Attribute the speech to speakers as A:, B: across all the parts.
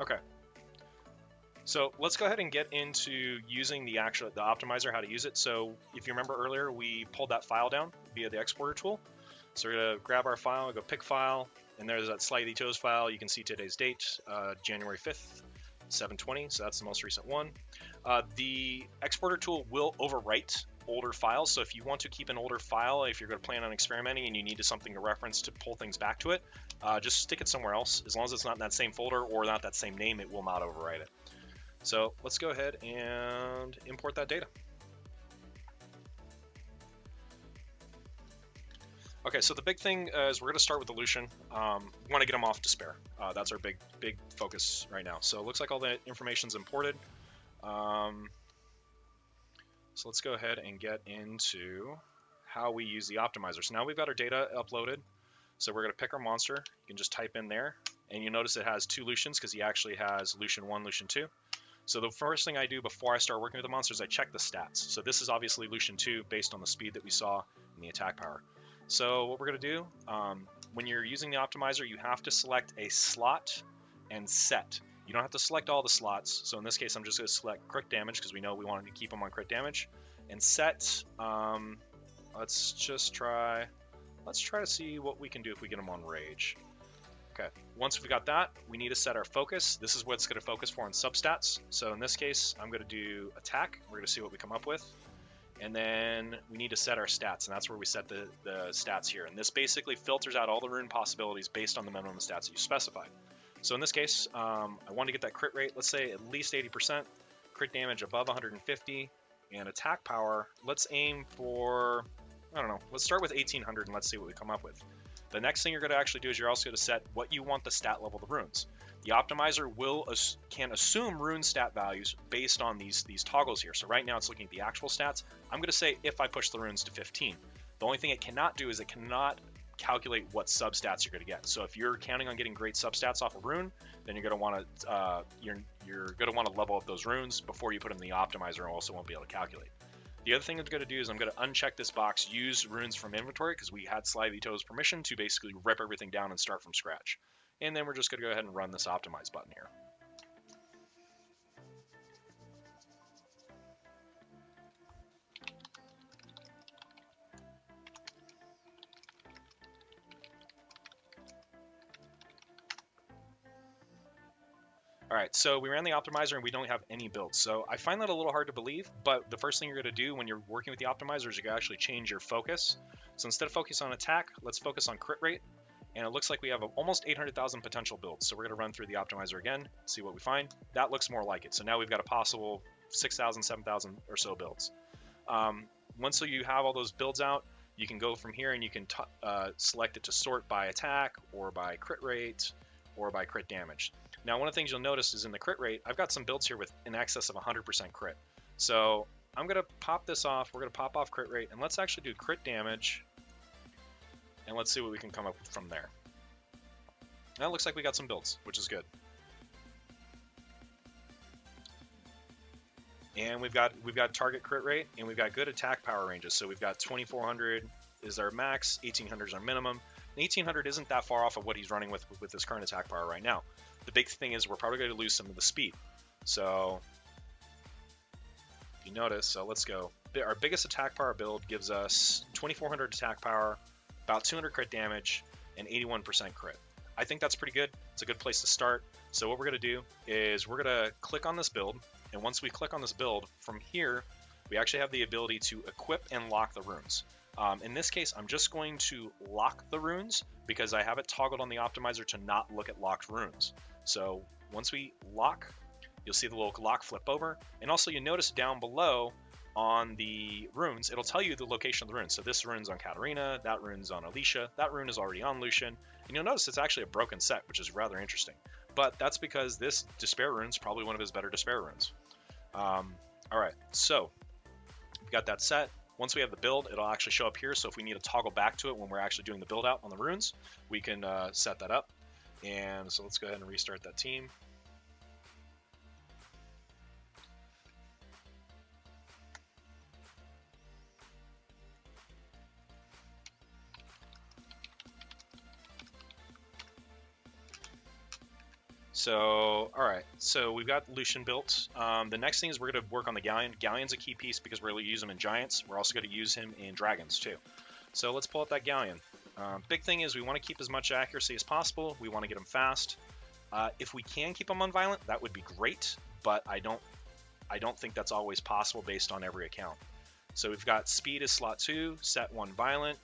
A: Okay. So let's go ahead and get into using the optimizer, how to use it. So if you remember earlier, we pulled that file down via the exporter tool. So we're gonna grab our file, go pick file, and there's that slightly toes file. You can see today's date, January 5th, 7/20. So that's the most recent one. The exporter tool will overwrite older files. So if you want to keep an older file, if you're going to plan on experimenting and you need something to reference to pull things back to it, just stick it somewhere else. As long as it's not in that same folder or not that same name, it will not overwrite it. So let's go ahead and import that data. Okay, so the big thing is we're going to start with dilution. We want to get them off despair. That's our big focus right now. So it looks like all the information's imported. So let's go ahead and get into how we use the optimizer. So now we've got our data uploaded. So we're going to pick our monster. You can just type in there, and you'll notice it has two Lucians because he actually has Lucian 1, Lucian 2. So the first thing I do before I start working with the monster is I check the stats. So this is obviously Lucian 2 based on the speed that we saw and the attack power. So what we're going to do, when you're using the optimizer, you have to select a slot and set. You don't have to select all the slots. So in this case, I'm just going to select crit damage because we know we wanted to keep them on crit damage. And set, let's try to see what we can do if we get them on rage. Okay, once we've got that, we need to set our focus. This is what's going to focus for in substats. So in this case, I'm going to do attack. We're going to see what we come up with. And then we need to set our stats, and that's where we set the stats here. And this basically filters out all the rune possibilities based on the minimum stats that you specified. So in this case, I want to get that crit rate, let's say at least 80%, crit damage above 150, and attack power, let's aim for, I don't know, let's start with 1800 and let's see what we come up with. The next thing you're going to actually do is you're also going to set what you want the stat level of the runes. The optimizer can assume rune stat values based on these toggles here. So right now it's looking at the actual stats. I'm going to say if I push the runes to 15. The only thing it cannot do is it cannot calculate what substats you're going to get. So if you're counting on getting great substats off a rune, then you're going to want to you're going to want to level up those runes before you put them in the optimizer, and also won't be able to calculate. The other thing I'm going to do is I'm going to uncheck this box, use runes from inventory, because we had Slightly Toes permission to basically rip everything down and start from scratch. And then we're just going to go ahead and run this optimize button here. All right, so we ran the optimizer and we don't have any builds. So I find that a little hard to believe, but the first thing you're going to do when you're working with the optimizer is you can actually change your focus. So instead of focus on attack, let's focus on crit rate. And it looks like we have almost 800,000 potential builds. So we're going to run through the optimizer again, see what we find. That looks more like it. So now we've got a possible 6,000, 7,000 or so builds. Once you have all those builds out, you can go from here and you can select it to sort by attack or by crit rate or by crit damage. Now, one of the things you'll notice is in the crit rate, I've got some builds here with in excess of 100% crit. So I'm going to pop this off. We're going to pop off crit rate, and let's actually do crit damage, and let's see what we can come up with from there. Now it looks like we got some builds, which is good. And we've got target crit rate, and we've got good attack power ranges. So we've got 2400 is our max, 1800 is our minimum. And 1800 isn't that far off of what he's running with his current attack power right now. The big thing is we're probably going to lose some of the speed. So if you notice, so let's go. Our biggest attack power build gives us 2400 attack power, about 200 crit damage, and 81% crit. I think that's pretty good. It's a good place to start. So what we're going to do is we're going to click on this build. And once we click on this build, from here, we actually have the ability to equip and lock the runes. In this case, I'm just going to lock the runes because I have it toggled on the optimizer to not look at locked runes. So once we lock, you'll see the little lock flip over. And also you notice down below on the runes, it'll tell you the location of the runes. So this rune's on Katarina, that rune's on Alicia, that rune is already on Lucian. And you'll notice it's actually a broken set, which is rather interesting. But that's because this Despair rune's probably one of his better Despair runes. All right, so we've got that set. Once we have the build, it'll actually show up here. So if we need to toggle back to it when we're actually doing the build out on the runes, we can set that up. And so let's go ahead and restart that team. So, all right. So we've got Lucian built. The next thing is we're going to work on the Galleon. Galleon's a key piece because we're going to use him in Giants. We're also going to use him in Dragons too. So let's pull up that Galleon. Big thing is we want to keep as much accuracy as possible. We want to get him fast. If we can keep him unviolent, that would be great. But I don't think that's always possible based on every account. So we've got speed as slot 2, set 1 violent.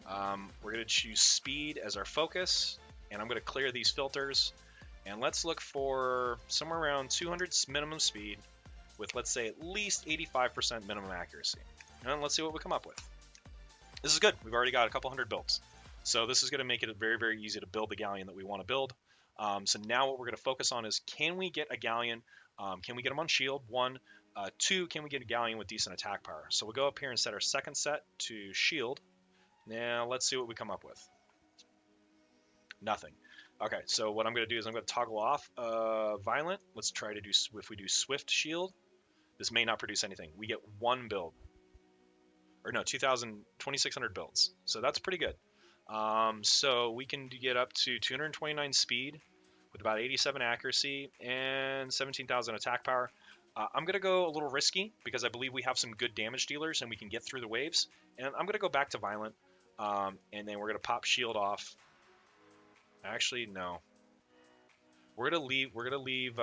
A: We're going to choose speed as our focus, and I'm going to clear these filters. And let's look for somewhere around 200 minimum speed with, let's say, at least 85% minimum accuracy. And let's see what we come up with. This is good. We've already got a couple hundred builds. So this is going to make it very, very easy to build the Galleon that we want to build. So now what we're going to focus on is, can we get a Galleon? Can we get him on shield? 1. 2, can we get a Galleon with decent attack power? So we'll go up here and set our second set to shield. Now let's see what we come up with. Nothing. Okay, so what I'm going to do is I'm going to toggle off violent. Let's try to do, if we do swift shield, this may not produce anything. We get 1 build. Or no, 2,600 builds. So that's pretty good. So we can get up to 229 speed with about 87 accuracy and 17,000 attack power. I'm going to go a little risky because I believe we have some good damage dealers and we can get through the waves. And I'm going to go back to violent. And then we're going to pop shield off. Actually, no. We're going to leave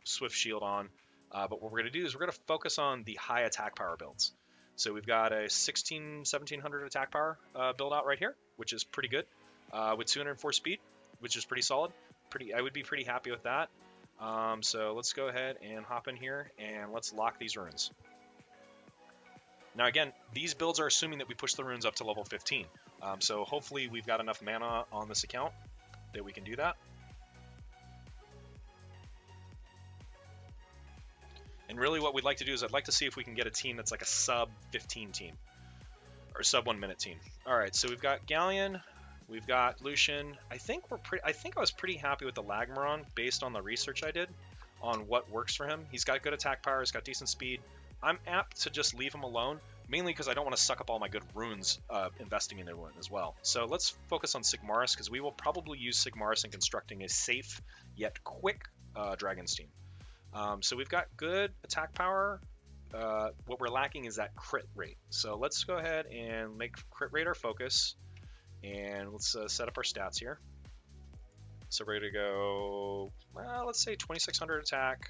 A: swift shield on. But what we're going to do is we're going to focus on the high attack power builds. So we've got a 1700 attack power build out right here, which is pretty good, with 204 speed, which is pretty solid. I would be pretty happy with that. So let's go ahead and hop in here and let's lock these runes. Now again, these builds are assuming that we push the runes up to level 15. So hopefully we've got enough mana on this account that we can do that. And really what we'd like to do is I'd like to see if we can get a team that's like a sub 15 team or sub 1 minute team. All right, so we've got Galleon, we've got Lucian. I think I was pretty happy with the Lagmaron based on the research I did on what works for him. He's got good attack power, he's got decent speed. I'm apt to just leave him alone, mainly because I don't want to suck up all my good runes investing in one as well. So let's focus on Sigmaris because we will probably use Sigmaris in constructing a safe yet quick Dragons team. So we've got good attack power. What we're lacking is that crit rate. So let's go ahead and make crit rate our focus. And let's set up our stats here. So we're going to go, well, let's say 2600 attack,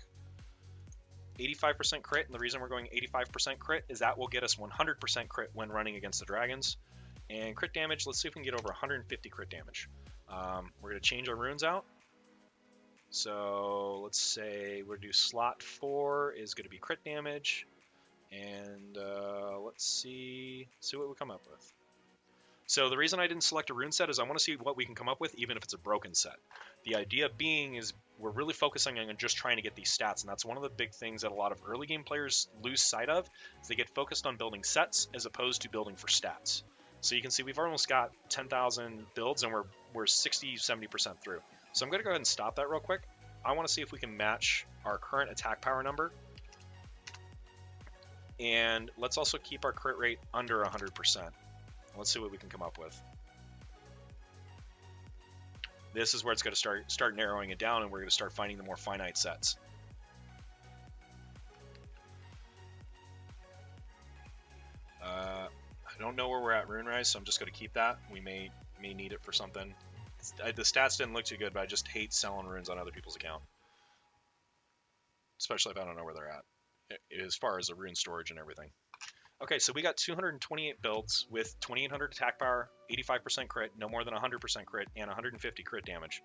A: 85% crit. And the reason we're going 85% crit is that will get us 100% crit when running against the dragons. And crit damage, let's see if we can get over 150 crit damage. We're going to change our runes out. So let's say we're going to do slot 4 is going to be crit damage. And let's see what we come up with. So the reason I didn't select a rune set is I want to see what we can come up with even if it's a broken set. The idea being is we're really focusing on just trying to get these stats, and that's one of the big things that a lot of early game players lose sight of, is they get focused on building sets as opposed to building for stats. So you can see we've almost got 10,000 builds and we're 60-70% through. So I'm going to go ahead and stop that real quick. I want to see if we can match our current attack power number. And let's also keep our crit rate under 100%. Let's see what we can come up with. This is where it's going to start narrowing it down, and we're going to start finding the more finite sets. I don't know where we're at RuneRise, so I'm just going to keep that. We may need it for something. The stats didn't look too good, but I just hate selling runes on other people's account. Especially if I don't know where they're at, as far as the rune storage and everything. Okay, so we got 228 builds with 2800 attack power, 85% crit, no more than 100% crit, and 150 crit damage.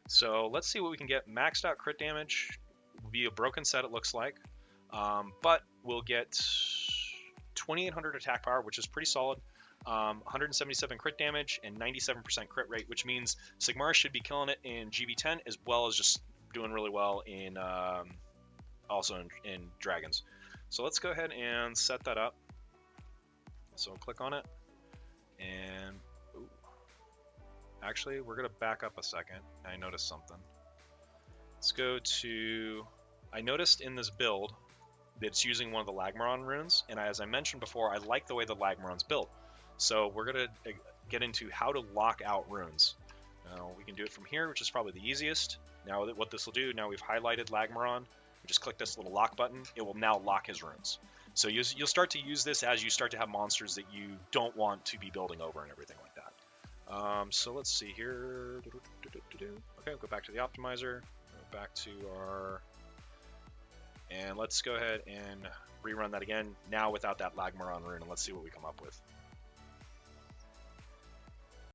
A: So let's see what we can get. Maxed out crit damage will be a broken set, it looks like. But we'll get 2800 attack power, which is pretty solid. 177 crit damage and 97% crit rate, which means Sigmaris should be killing it in GV10 as well as just doing really well in also in Dragons. So let's go ahead and set that up. So click on it, and actually we're gonna back up a second. I noticed something. Let's go to, I noticed in this build that it's using one of the Lagmaron runes, and as I mentioned before, I like the way the Lagmaron's built. So we're gonna get into how to lock out runes. Now we can do it from here, which is probably the easiest. Now what this will do, now we've highlighted Lagmaron, we just click this little lock button, it will now lock his runes. So you'll start to use this as you start to have monsters that you don't want to be building over and everything like that. So let's see here. Okay, we'll go back to the optimizer, go back to our, and let's go ahead and rerun that again, now without that Lagmaron rune, and let's see what we come up with.